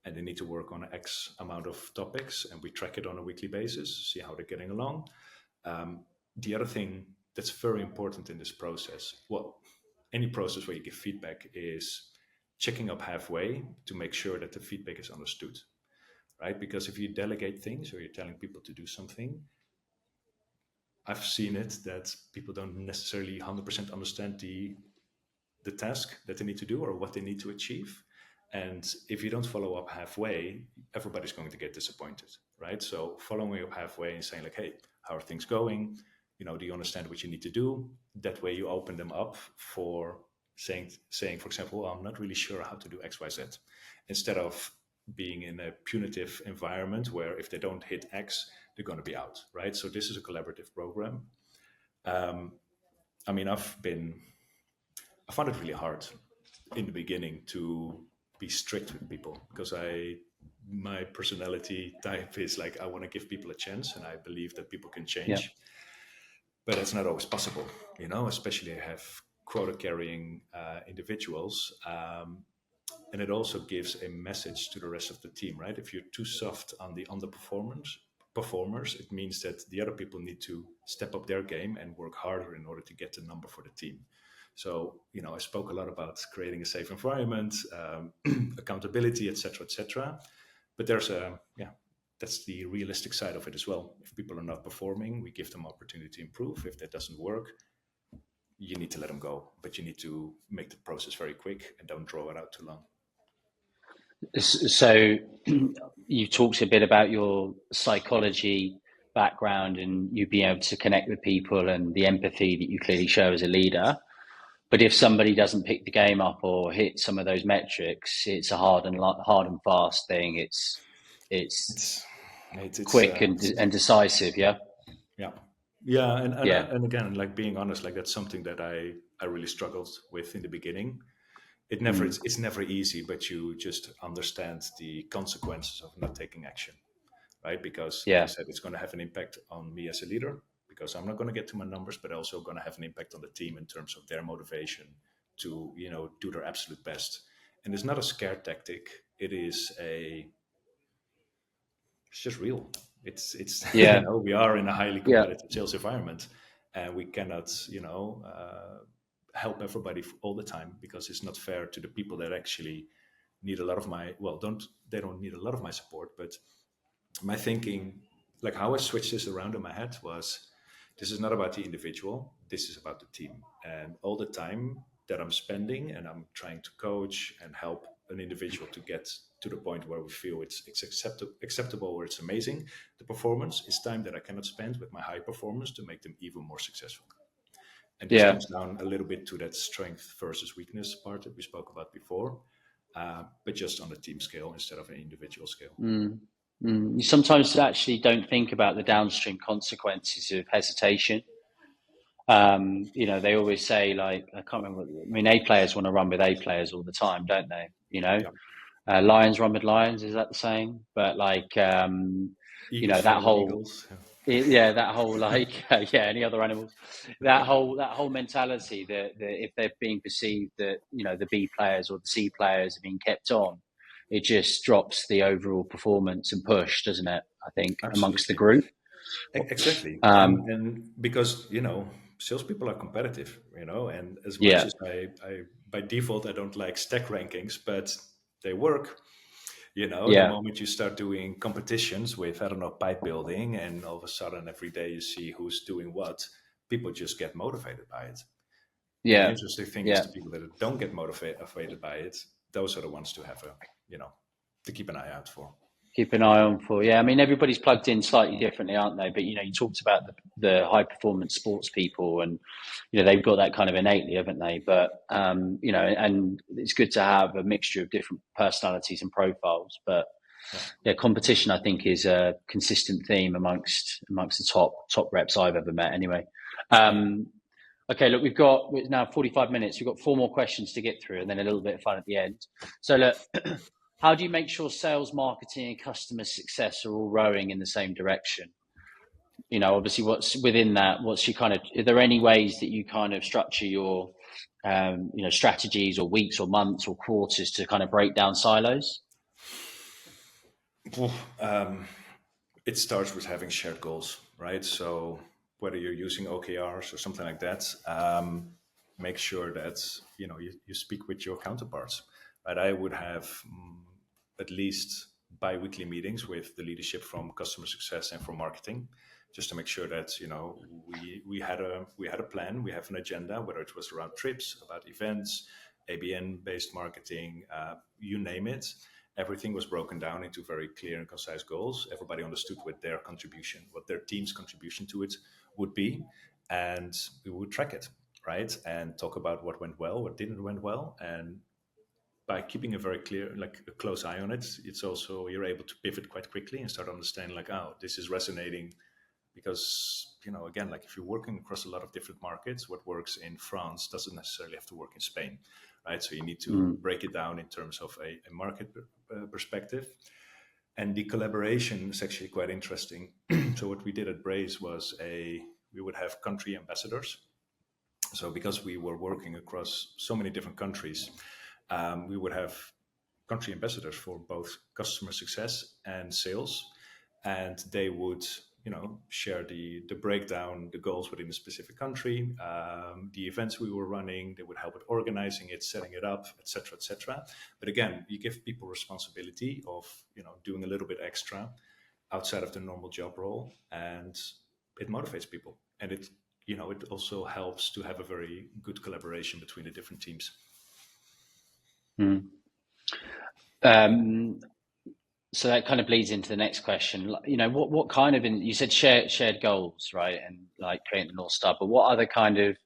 and they need to work on X amount of topics, and we track it on a weekly basis, see how they're getting along. The other thing that's very important in this process, any process where you give feedback, is checking up halfway to make sure that the feedback is understood, right? Because if you delegate things or you're telling people to do something, I've seen it that people don't necessarily 100% understand the task that they need to do or what they need to achieve. And if you don't follow up halfway, everybody's going to get disappointed, right? So following up halfway and saying like, hey, how are things going? Do you understand what you need to do? That way you open them up for saying, for example, I'm not really sure how to do X, Y, Z, instead of being in a punitive environment where if they don't hit X, they're going to be out, right? So this is a collaborative program. I found it really hard in the beginning to be strict with people, because my personality type is like, I want to give people a chance, and I believe that people can change. Yeah. But that's not always possible, especially I have quota carrying individuals. And it also gives a message to the rest of the team, right? If you're too soft on the performers, it means that the other people need to step up their game and work harder in order to get the number for the team. So, I spoke a lot about creating a safe environment, accountability, et cetera, but that's the realistic side of it as well. If people are not performing, we give them opportunity to improve. If that doesn't work, you need to let them go, but you need to make the process very quick and don't draw it out too long. So you talked a bit about your psychology background and you being able to connect with people and the empathy that you clearly show as a leader. But if somebody doesn't pick the game up or hit some of those metrics, it's a hard and fast thing. It's quick and decisive. Yeah. And again, like being honest, like that's something that I really struggled with in the beginning. It's never easy, but you just understand the consequences of not taking action, right? Because like I said, it's going to have an impact on me as a leader, because I'm not going to get to my numbers, but also going to have an impact on the team in terms of their motivation to, do their absolute best. And it's not a scare tactic. It's just real. It's we are in a highly competitive sales environment, and we cannot, help everybody all the time, because it's not fair to the people that actually need a lot of they don't need a lot of my support. But my thinking, like how I switched this around in my head, was this is not about the individual, this is about the team. And all the time that I'm spending and I'm trying to coach and help an individual to get to the point where we feel it's acceptable, where it's amazing, the performance is time that I cannot spend with my high performers to make them even more successful. And this comes down a little bit to that strength versus weakness part that we spoke about before, but just on a team scale instead of an individual scale. You sometimes actually don't think about the downstream consequences of hesitation. They always say, like, I can't remember, A players want to run with A players all the time, don't they? Lions run with lions, is that the saying? But like, Eagles that whole, Eagles. that whole, like, any other animals, that whole mentality that if they're being perceived that, the B players or the C players are being kept on, it just drops the overall performance and push, doesn't it? I think Absolutely. Amongst the group. Exactly. And because, salespeople are competitive, and as much as I by default, I don't like stack rankings, but they work. The moment you start doing competitions with, pipe building, and all of a sudden every day you see who's doing what, people just get motivated by it. Yeah. And the interesting thing is the people that don't get motivated by it, those are the ones to have to keep an eye out for. Keep an eye on for. Yeah, everybody's plugged in slightly differently, aren't they? But, you talked about the high performance sports people, and, they've got that kind of innately, haven't they? But, and it's good to have a mixture of different personalities and profiles. But competition, I think, is a consistent theme amongst the top reps I've ever met anyway. Okay, look, we're now 45 minutes. We've got 4 more questions to get through and then a little bit of fun at the end. So look, how do you make sure sales, marketing, and customer success are all rowing in the same direction? You know, obviously what's within that, are there any ways that you kind of structure your, strategies or weeks or months or quarters to kind of break down silos? It starts with having shared goals, right? So whether you're using OKRs or something like that, make sure that you speak with your counterparts. Right? I would have at least bi-weekly meetings with the leadership from customer success and from marketing, just to make sure that we had a plan, we have an agenda, whether it was around trips, about events, ABN based marketing, you name it. Everything was broken down into very clear and concise goals. Everybody understood what their contribution, what their team's contribution to it would be, and we would track it, right? And talk about what went well, what didn't went well, and by keeping a very clear, like a close eye on it, it's also you're able to pivot quite quickly and start understanding, like, oh, this is resonating. Because, again, like if you're working across a lot of different markets, what works in France doesn't necessarily have to work in Spain, right? So you need to break it down in terms of a market perspective. And the collaboration is actually quite interesting. So what we did at Braze was we would have country ambassadors. So because we were working across so many different countries, we would have country ambassadors for both customer success and sales. And they would share the breakdown, the goals within a specific country, the events we were running. They would help with organizing it, setting it up, etc., etc. But again, you give people responsibility of doing a little bit extra outside of the normal job role, and it motivates people, and it also helps to have a very good collaboration between the different teams. So that kind of bleeds into the next question. What kind of, you said shared goals, right? And like creating the North Star, but what other kind of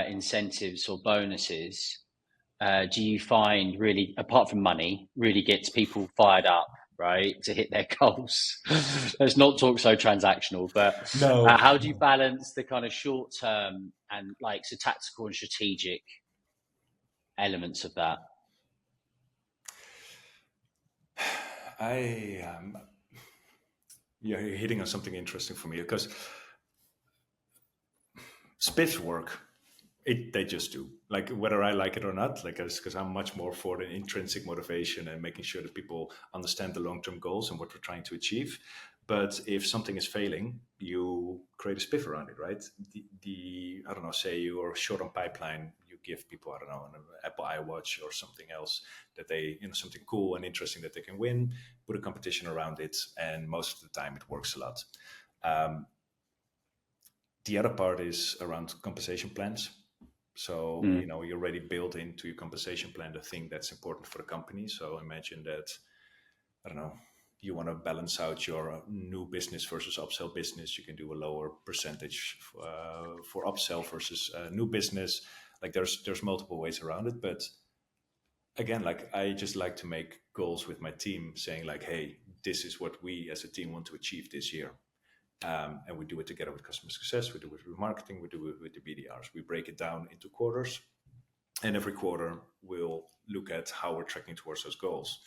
incentives or bonuses do you find really, apart from money, really gets people fired up, right, to hit their goals? Let's not talk so transactional, but No. How do you balance the kind of short term and so tactical and strategic elements of that? You're hitting on something interesting for me, because spiffs work. They just do. Like, whether I like it or not, because I'm much more for the intrinsic motivation and making sure that people understand the long-term goals and what we're trying to achieve. But if something is failing, you create a spiff around it, right? I don't know, say you are short on pipeline, you give people, I don't know, an Apple iWatch or something else that they, something cool and interesting that they can win, put a competition around it, and most of the time it works a lot. The other part is around compensation plans. So, you already build into your compensation plan the thing that's important for the company. So imagine that, I don't know, you want to balance out your new business versus upsell business. You can do a lower percentage for upsell versus new business. Like there's multiple ways around it. But again, like I just like to make goals with my team saying like, hey, this is what we as a team want to achieve this year. And we do it together with customer success. We do it with marketing. We do it with the BDRs. We break it down into quarters. And every quarter we'll look at how we're tracking towards those goals.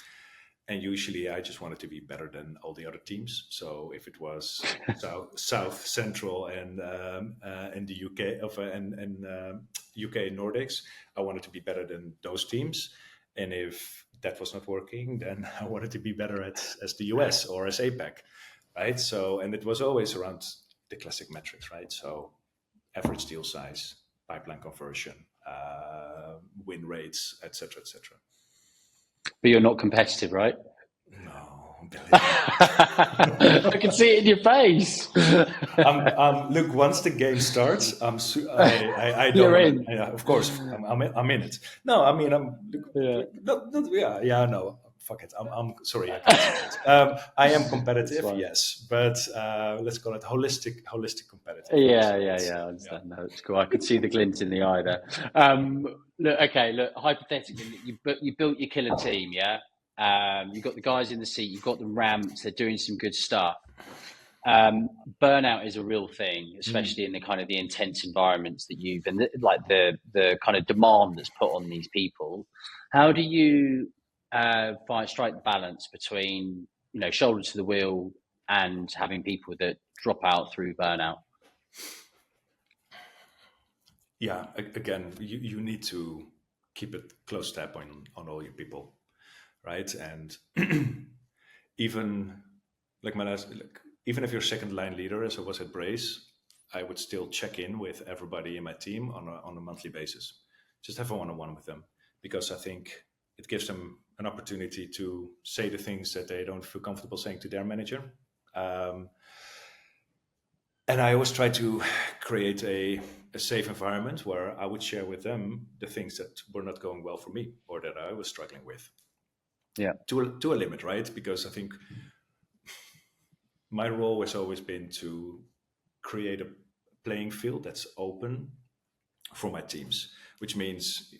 And usually I just want it to be better than all the other teams. So if it was South, Central, and the UK and UK and Nordics, I want it to be better than those teams. And if that was not working, then I want it to be better as the US or as APAC, right? So, and it was always around the classic metrics, right? So average deal size, pipeline conversion, win rates, etc., etc. But you're not competitive, right? No, I can see it in your face. Look, once the game starts, I don't. You're in. Yeah, of course, I'm in it. No, I mean, no. Fuck it. I'm sorry. I am competitive, yes, but let's call it holistic competitive. Yeah. I understand. Yeah. No, it's cool. I could see the glint in the eye there. Look. Hypothetically, you built your killer team, yeah. You've got the guys in the seat. You've got them ramped. They're doing some good stuff. burnout is a real thing, especially in the kind of the intense environments that you've been, like the kind of demand that's put on these people. How do you strike the balance between, shoulder to the wheel and having people that drop out through burnout? Yeah, again, you need to keep a close tab on all your people, right? And even like even if you're second line leader, as I was at Braze, I would still check in with everybody in my team on a monthly basis. Just have a one-on-one with them, because I think it gives them an opportunity to say the things that they don't feel comfortable saying to their manager. And I always try to create a safe environment where I would share with them the things that were not going well for me or that I was struggling with. Yeah. To a limit, right? Because I think my role has always been to create a playing field that's open for my teams, which means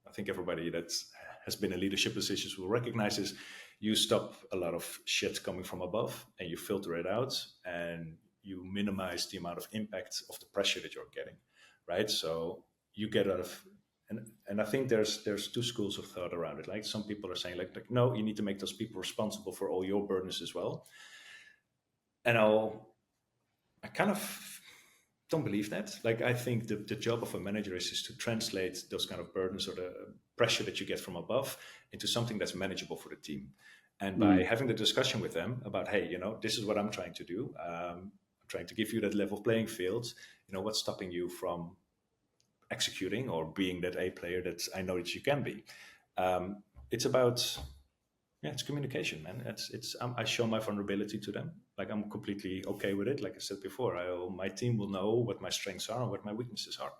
I think everybody that has been in leadership positions will recognize this. You stop a lot of shit coming from above and you filter it out, and you minimize the amount of impact of the pressure that you're getting, right? So you get out of, and I think there's two schools of thought around it. Like some people are saying like no, you need to make those people responsible for all your burdens as well. And I kind of don't believe that. Like I think the job of a manager is to translate those kind of burdens or the pressure that you get from above into something that's manageable for the team. And by having the discussion with them about, hey, this is what I'm trying to do. I'm trying to give you that level playing field. What's stopping you from executing or being that A player that I know that you can be? It's about, it's communication, man. I show my vulnerability to them. Like I'm completely okay with it. Like I said before, my team will know what my strengths are and what my weaknesses are.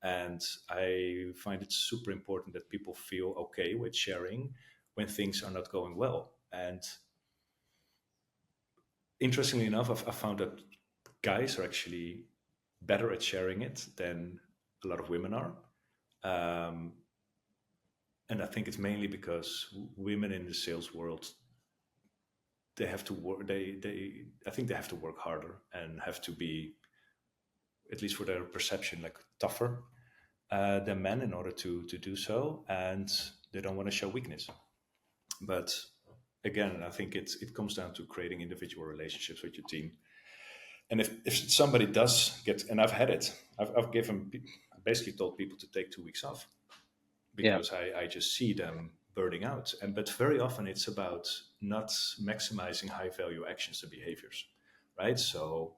And I find it super important that people feel okay with sharing when things are not going well. And interestingly enough, I found that guys are actually better at sharing it than a lot of women are. And I think it's mainly because women in the sales world, they have to work. I think they have to work harder and have to be, at least for their perception, like tougher than men in order to do so. And they don't want to show weakness. But again, I think it comes down to creating individual relationships with your team. And if somebody does get, and I've had it, I've basically told people to take 2 weeks off because I just see them burning out. But very often it's about not maximizing high value actions and behaviors, right? So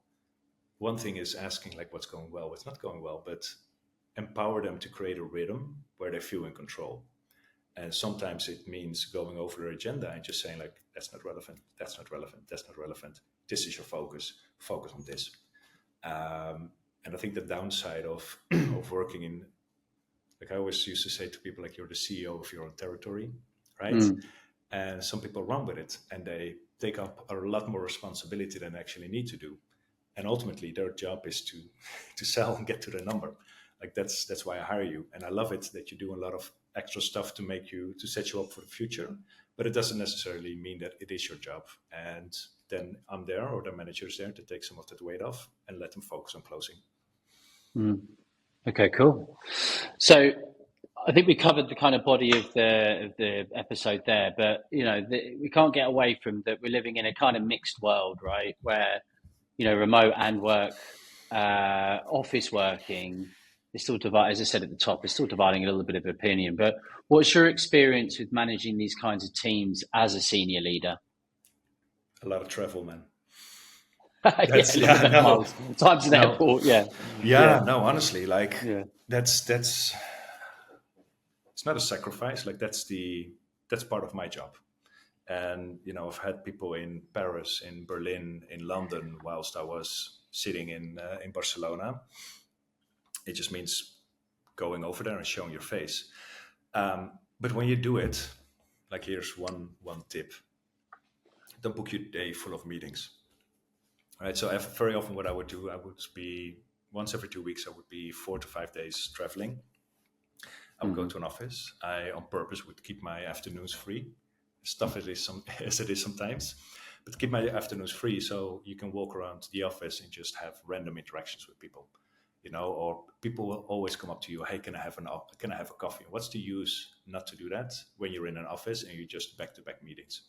one thing is asking like what's going well, what's not going well, but empower them to create a rhythm where they feel in control. And sometimes it means going over their agenda and just saying like, that's not relevant, that's not relevant, that's not relevant. This is your focus on this. And I think the downside of working in, like I always used to say to people, like you're the CEO of your own territory, right? And some people run with it and they take up a lot more responsibility than they actually need to do. And ultimately their job is to sell and get to the number. Like that's why I hire you. And I love it that you do a lot of extra stuff to set you up for the future, but it doesn't necessarily mean that it is your job. And then I'm there, or the manager is there to take some of that weight off and let them focus on closing. Okay, cool. So I think we covered the kind of body of the episode there, but we can't get away from that. We're living in a kind of mixed world, right? Where remote and work, office working is still divided. As I said at the top, it's still dividing a little bit of opinion. But what's your experience with managing these kinds of teams as a senior leader? A lot of travel, man. Times in airport, no, honestly, like that's it's not a sacrifice. Like that's part of my job. And I've had people in Paris, in Berlin, in London, whilst I was sitting in Barcelona. It just means going over there and showing your face. But when you do it, like here's one tip: don't book your day full of meetings. Right. So very often what I would do, I would be once every 2 weeks, I would be 4 to 5 days traveling. I would go to an office. I on purpose would keep my afternoons free, stuff as it is sometimes. but keep my afternoons free so you can walk around the office and just have random interactions with people, or people will always come up to you, hey, can I have a coffee? What's the use not to do that when you're in an office and you're just back-to-back meetings?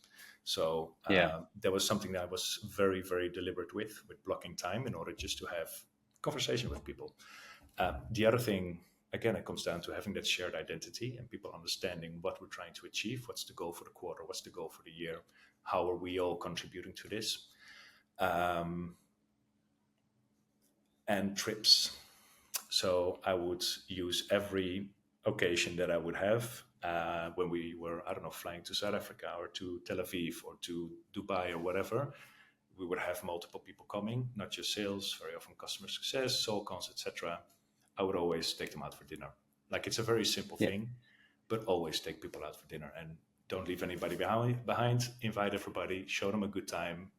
So that was something that I was very, very deliberate with blocking time in order just to have conversation with people. The other thing, again, it comes down to having that shared identity and people understanding what we're trying to achieve. What's the goal for the quarter? What's the goal for the year? How are we all contributing to this? And trips. So I would use every occasion that I would have when we were, flying to South Africa or to Tel Aviv or to Dubai or whatever. We would have multiple people coming, not just sales, very often customer success, soul cons, etc. I would always take them out for dinner. Like, it's a very simple thing, but always take people out for dinner and don't leave anybody behind. Invite everybody, show them a good time,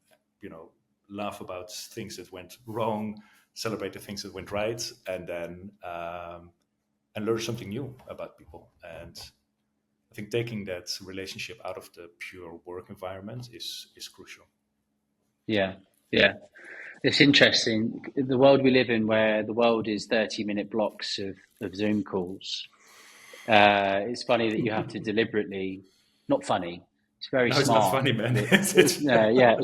laugh about things that went wrong, celebrate the things that went right, and then and learn something new about people. And I think taking that relationship out of the pure work environment is crucial. Yeah. It's interesting. The world we live in, where the world is 30-minute blocks of Zoom calls, it's funny that you have to deliberately, not funny, it's very smart. It's not funny, man. It's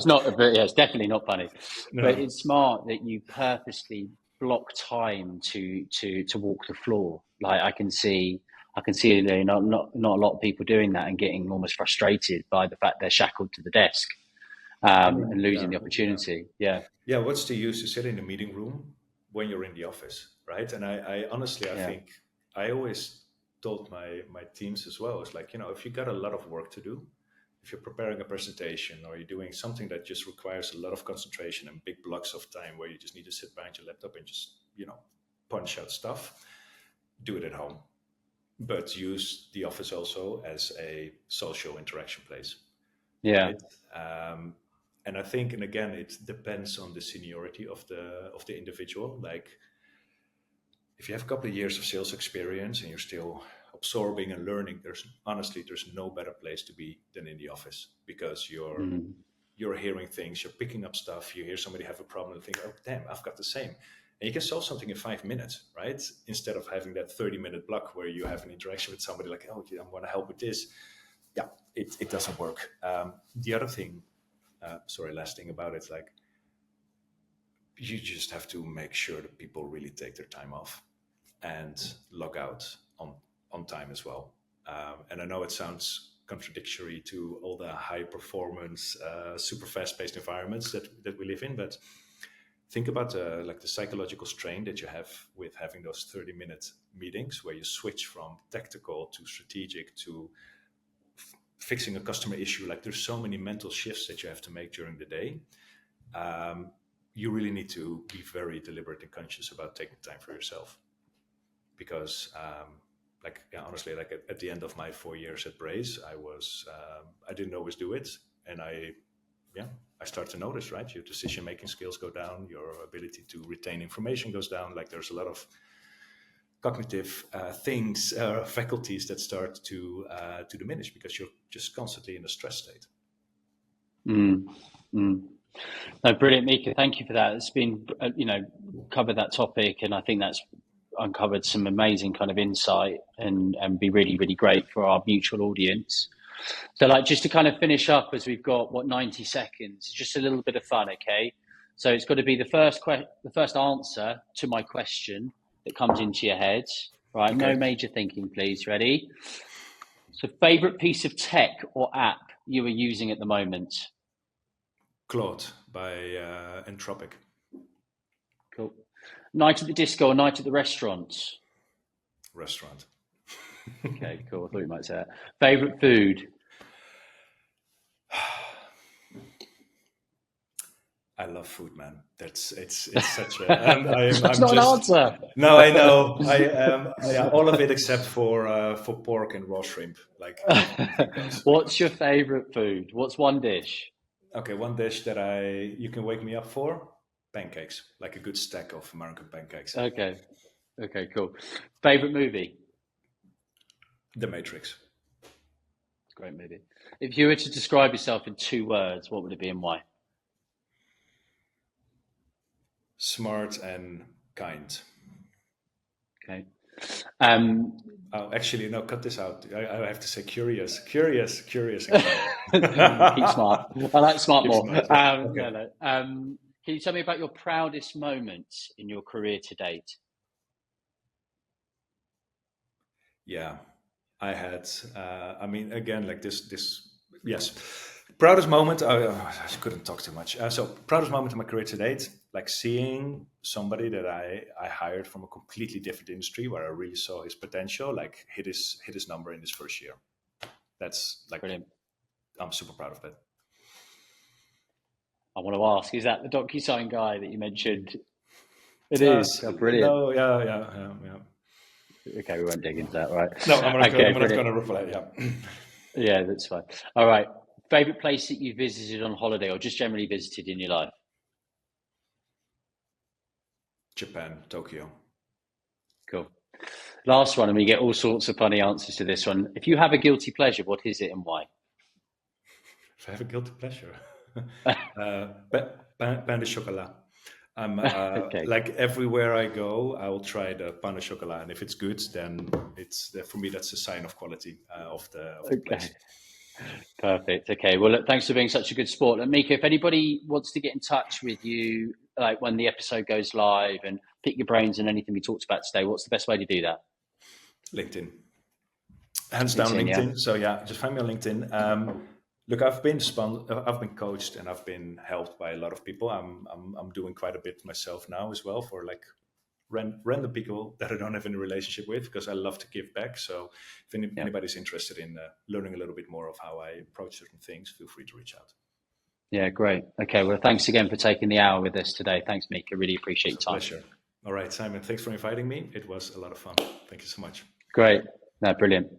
not, it's definitely not funny. No. But it's smart that you purposely block time to walk the floor. Like, I can see not a lot of people doing that and getting almost frustrated by the fact they're shackled to the desk. And losing the opportunity. Yeah. What's the use to sit in the meeting room when you're in the office, right? And I honestly, I think I always told my teams as well, it's like, if you got a lot of work to do, if you're preparing a presentation or you're doing something that just requires a lot of concentration and big blocks of time where you just need to sit behind your laptop and just, punch out stuff, do it at home. But use the office also as a social interaction place. Yeah. Right? And I think, and again, it depends on the seniority of the individual. Like, if you have a couple of years of sales experience and you're still absorbing and learning, there's no better place to be than in the office, because you're hearing things, you're picking up stuff, you hear somebody have a problem and think, oh, damn, I've got the same. And you can solve something in 5 minutes, right? Instead of having that 30-minute block where you have an interaction with somebody like, oh, I want to help with this. Yeah, it doesn't work. The other thing, last thing about it, like, you just have to make sure that people really take their time off and log out on time as well. And I know it sounds contradictory to all the high performance, super fast paced environments that we live in, but think about the psychological strain that you have with having those 30-minute meetings where you switch from tactical to strategic to fixing a customer issue. Like, there's so many mental shifts that you have to make during the day. You really need to be very deliberate and conscious about taking time for yourself, because honestly, like at the end of my 4 years at Braze, I didn't always do it, and I start to notice, right? Your decision-making skills go down, your ability to retain information goes down. Like, there's a lot of cognitive faculties that start to diminish because you're just constantly in a stress state. No, brilliant, Micah. Thank you for that. It's been, covered that topic, and I think that's uncovered some amazing kind of insight and be really, really great for our mutual audience. So, like, just to kind of finish up, as we've got 90 seconds, just a little bit of fun, okay? So it's got to be the first answer to my question that comes into your head, right? Okay. No major thinking, please. Ready? So, favorite piece of tech or app you are using at the moment? Claude by Anthropic. Cool. Night at the disco or night at the restaurant? Restaurant. Okay, cool. I thought you might say that. Favorite food? I love food, man. It's such a. That's not an answer. No, I know. All of it except for pork and raw shrimp. Like. What's your favorite food? What's one dish? Okay, one dish that you can wake me up for: pancakes. Like a good stack of American pancakes. Okay, cool. Favorite movie? The Matrix. Great movie. If you were to describe yourself in 2 words, what would it be and why? Smart and kind. Okay. Oh, actually, no, cut this out. I have to say curious. And Keep smart. I like smart Keep more. smart, yeah. Okay. No. Can you tell me about your proudest moments in your career to date? Yeah, I had. Again, like this. Yes, proudest moment. I couldn't talk too much. So proudest moment in my career to date, like seeing somebody that I hired from a completely different industry where I really saw his potential, like hit his number in his first year. That's like, Brilliant. I'm super proud of that. I want to ask, is that the DocuSign guy that you mentioned? It is. Oh, brilliant. No, yeah. Okay, we won't dig into that, right? No, I'm not Okay, going to reply. Yeah. Yeah, that's fine. All right. Favorite place that you visited on holiday or just generally visited in your life? Japan, Tokyo. Cool. Last one, and we get all sorts of funny answers to this one. If you have a guilty pleasure, what is it and why? If I have a guilty pleasure, pain de chocolat. I'm Okay. like everywhere I go, I will try the pain de chocolat, and if it's good, then it's for me that's a sign of quality of the place. Perfect. Okay. Well, look, thanks for being such a good sport. And Micah, if anybody wants to get in touch with you, like when the episode goes live, and pick your brains on anything we talked about today, what's the best way to do that? LinkedIn, hands down LinkedIn. Yeah. So yeah, just find me on LinkedIn. Look, I've been coached, and I've been helped by a lot of people. I'm doing quite a bit myself now as well for like random people that I don't have any relationship with, because I love to give back. So if anybody's interested in learning a little bit more of how I approach certain things, feel free to reach out. Yeah, great. Okay, well, thanks again for taking the hour with us today. Thanks, Micah. Really appreciate your time. Pleasure. All right, Simon, thanks for inviting me. It was a lot of fun. Thank you so much. Great. No, brilliant.